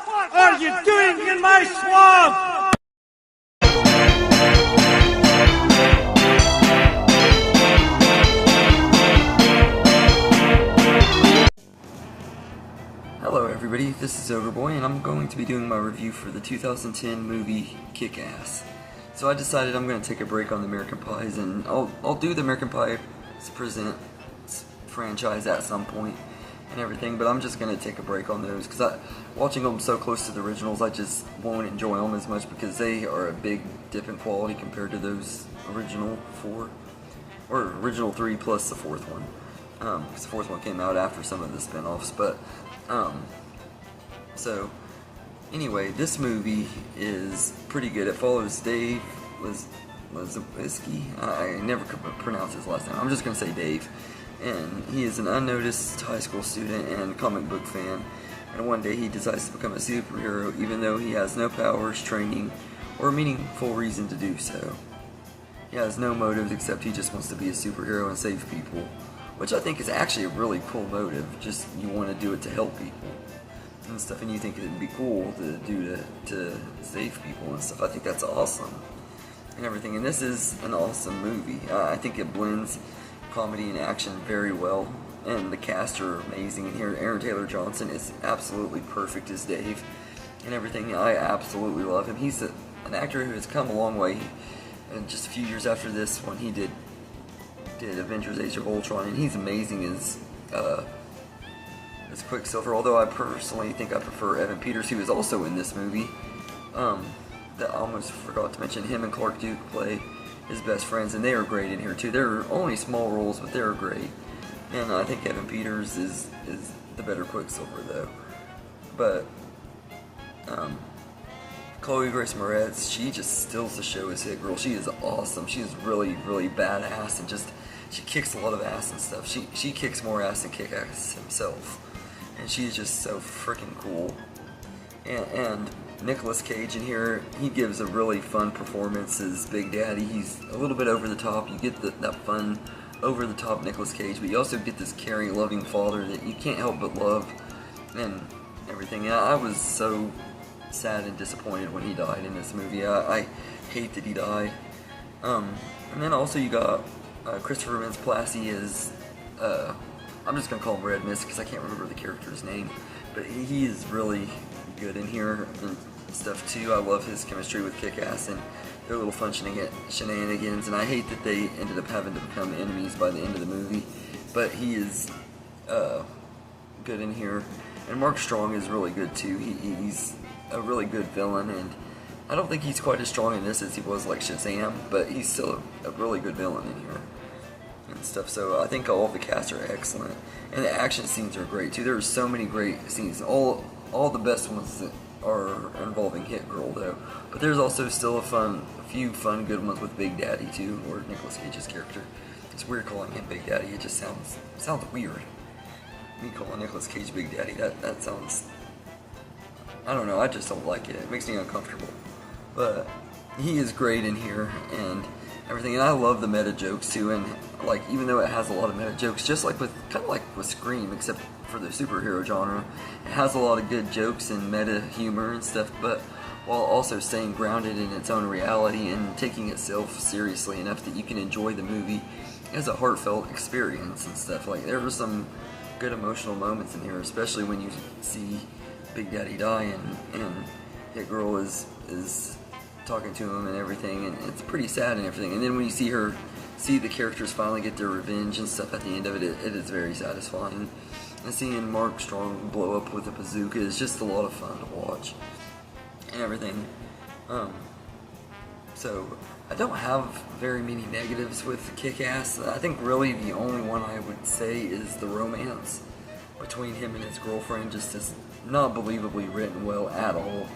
What are you doing in my swamp? Hello everybody, this is Overboy, and I'm going to be doing my review for the 2010 movie Kick-Ass. So I decided I'm going to take a break on the American Pies, and I'll do the American Pie Presents franchise at some point and everything, but I'm just going to take a break on those because watching them so close to the originals, I just won't enjoy them as much because they are a big dip in quality compared to those original four, or original three plus the fourth one. Because the fourth one came out after some of the spin-offs, but so anyway, this movie is pretty good. It follows Dave Lisowski. I never could pronounce his last name. I'm just gonna say Dave, and he is an unnoticed high school student and comic book fan. And one day he decides to become a superhero, even though he has no powers, training, or meaningful reason to do so. He has no motives except he just wants to be a superhero and save people. Which I think is actually a really cool motive. Just you want to do it to help people and stuff, and you think it'd be cool to do to save people and stuff. I think that's awesome and everything. And this is an awesome movie. I think it blends comedy and action very well, and the cast are amazing in here. Aaron Taylor Johnson is absolutely perfect as Dave and everything. I absolutely love him. He's an actor who has come a long way. And just a few years after this one, he did Avengers: Age of Ultron, and he's amazing as Quicksilver, although I personally think I prefer Evan Peters, who is also in this movie. That I almost forgot to mention, him and Clark Duke play his best friends, and they are great in here too. They're only small roles, but they're great. And I think Evan Peters is the better Quicksilver though. But Chloe Grace Moretz, she just steals the show as Hit Girl. She is awesome. She is really, really badass, and just she kicks a lot of ass and stuff. She kicks more ass than Kick-Ass himself, and she's just so freaking cool. And Nicolas Cage in here, he gives a really fun performance as Big Daddy. He's a little bit over the top. You get that fun, over the top Nicolas Cage, but you also get this caring, loving father that you can't help but love and everything. And I was so sad and disappointed when he died in this movie. I hate that he died. And then also you got Christopher Mintz-Plasse as, I'm just going to call him Red Mist because I can't remember the character's name, but he is really good in here and stuff too. I love his chemistry with Kick-Ass and their little fun shenanigans, and I hate that they ended up having to become enemies by the end of the movie, but he is good in here. And Mark Strong is really good too. He's a really good villain, and I don't think he's quite as strong in this as he was like Shazam, but he's still a really good villain in here and stuff. So I think all of the cast are excellent, and the action scenes are great too. There are so many great scenes, all the best ones that are involving Hit Girl though, but there's also still a few fun good ones with Big Daddy too, or Nicolas Cage's character. It's weird calling him Big Daddy. It just sounds weird. Me calling Nicolas Cage Big Daddy, that sounds, I don't know, I just don't like it. It makes me uncomfortable. But he is great in here and everything, and I love the meta jokes too. And like, even though it has a lot of meta jokes, just like kind of like with Scream, except for the superhero genre, it has a lot of good jokes and meta humor and stuff, but while also staying grounded in its own reality and taking itself seriously enough that you can enjoy the movie as a heartfelt experience and stuff. Like, there were some good emotional moments in here, especially when you see Big Daddy die and Hit Girl is talking to him and everything, and it's pretty sad and everything. And then when you see the characters finally get their revenge and stuff at the end of it, it is very satisfying. And seeing Mark Strong blow up with a bazooka is just a lot of fun to watch and everything. So I don't have very many negatives with Kick-Ass. I think really the only one I would say is the romance between him and his girlfriend just is not believably written well at all.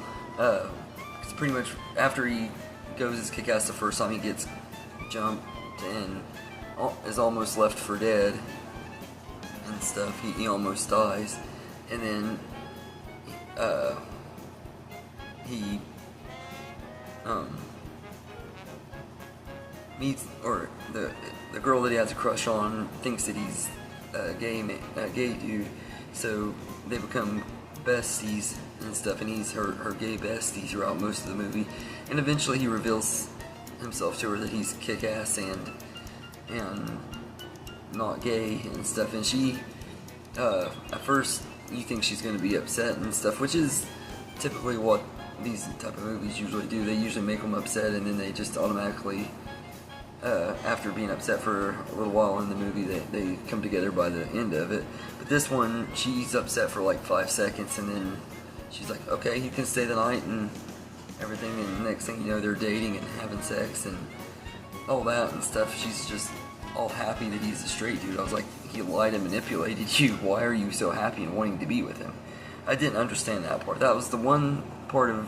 It's pretty much after he goes as Kick-Ass the first time, he gets jumped and is almost left for dead and stuff. He almost dies, and then he meets, or the girl that he has a crush on thinks that he's a gay dude, so they become besties and stuff, and he's her gay bestie throughout most of the movie. And eventually he reveals himself to her that he's kick-ass and not gay and stuff. And she, at first, you think she's going to be upset and stuff, which is typically what these type of movies usually do. They usually make them upset, and then they just automatically, after being upset for a little while in the movie, they come together by the end of it. But this one, she's upset for like 5 seconds, and then she's like, okay, you can stay the night and everything, and next thing you know, they're dating and having sex and all that and stuff. She's just all happy that he's a straight dude. I was like, he lied and manipulated you. Why are you so happy and wanting to be with him? I didn't understand that part. That was the one part of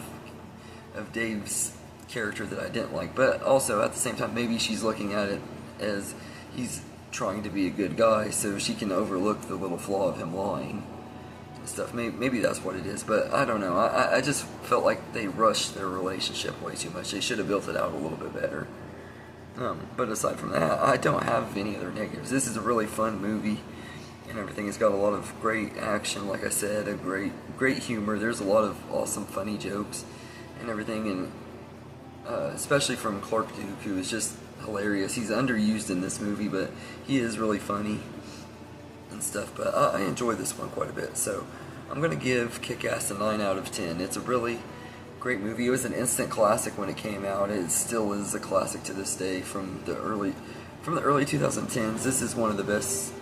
Dave's character that I didn't like. But also, at the same time, maybe she's looking at it as he's trying to be a good guy, so she can overlook the little flaw of him lying and stuff. Maybe that's what it is, but I don't know. I just felt like they rushed their relationship way too much. They should have built it out a little bit better. But aside from that, I don't have any other negatives. This is a really fun movie and everything. It's got a lot of great action, like I said, a great humor. There's a lot of awesome, funny jokes and everything, and especially from Clark Duke, who is just hilarious. He's underused in this movie, but he is really funny and stuff. But I enjoy this one quite a bit, so I'm going to give Kick-Ass a 9 out of 10. It's a really great movie. It was an instant classic when it came out. It still is a classic to this day. From the early 2010s, this is one of the best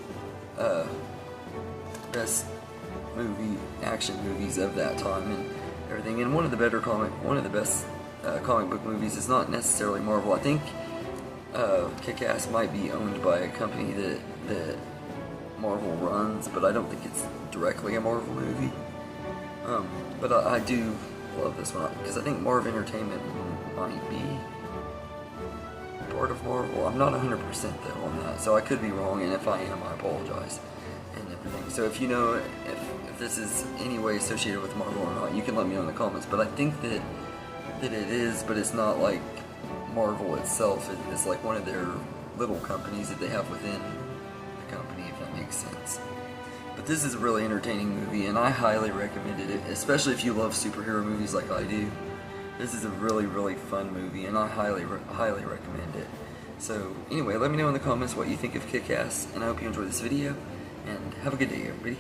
action movies of that time and everything, and one of the best comic book movies. Is not necessarily Marvel. I think Kick-Ass might be owned by a company that Marvel runs, but I don't think it's directly a Marvel movie. But I do love this one because I think Marvel Entertainment might be part of Marvel. I'm not 100% though on that, so I could be wrong, and if I am, I apologize and everything. So if you know if this is any way associated with Marvel or not, you can let me know in the comments. But I think that it is, but it's not like Marvel itself. It's like one of their little companies that they have within the company, if that makes sense. But this is a really entertaining movie, and I highly recommend it, especially if you love superhero movies like I do. This is a really, really fun movie, and I highly recommend it. So anyway, let me know in the comments what you think of Kick-Ass, and I hope you enjoyed this video, and have a good day, everybody.